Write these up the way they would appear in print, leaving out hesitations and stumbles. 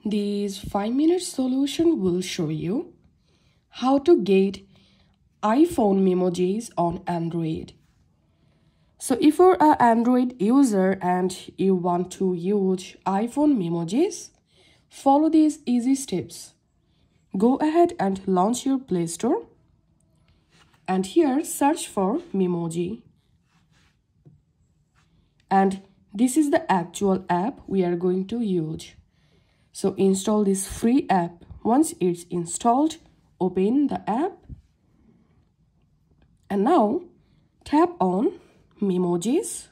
This 5-minute solution will show you how to get iPhone Memojis on Android. So if you're an Android user and you want to use iPhone Memojis, follow these easy steps. Go ahead and launch your Play Store. And here search for Memoji. And this is the actual app we are going to use. So install this free app. Once it's installed, open the app. And now tap on Memojis.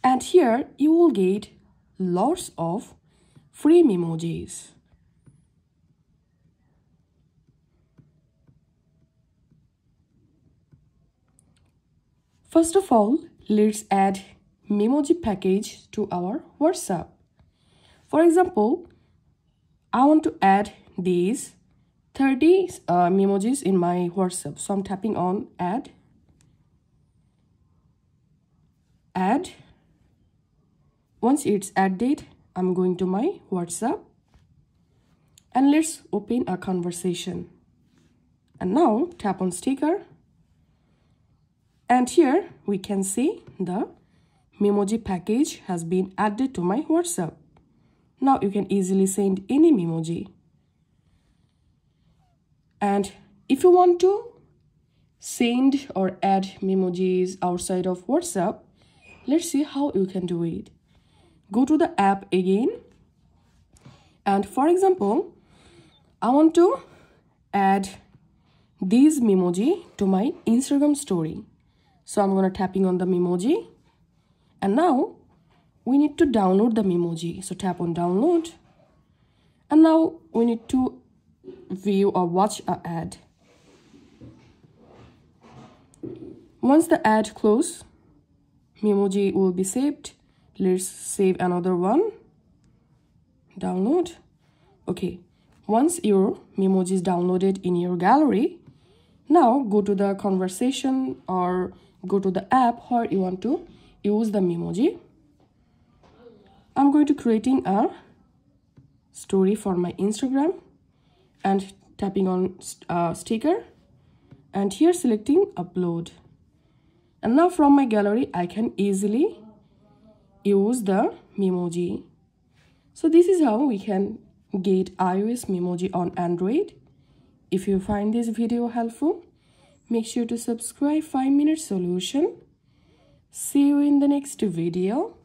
And here you will get lots of free Memojis. First of all, let's add Memoji package to our WhatsApp. For example, I want to add these 30 Memojis in my WhatsApp. So I'm tapping on add. Once it's added, I'm going to my WhatsApp. And let's open a conversation. And now tap on sticker. And here we can see the Memoji package has been added to my WhatsApp. Now you can easily send any Memoji. And if you want to send or add Memojis outside of WhatsApp, let's see how you can do it. Go to the app again. And for example, I want to add these Memoji to my Instagram story. So I'm going to tapping on the Memoji. And now we need to download the Memoji. So tap on download. And now we need to view or watch an ad. Once the ad closes, Memoji will be saved. Let's save another one. Download. Okay. Once your Memoji is downloaded in your gallery, now go to the conversation or go to the app where you want to use the Memoji. I'm going to creating a story for my Instagram and tapping on sticker and here selecting upload. And now from my gallery, I can easily use the Memoji. So this is how we can get iOS Memoji on Android. If you find this video helpful, make sure to subscribe 5-minute solution. See you in the next video.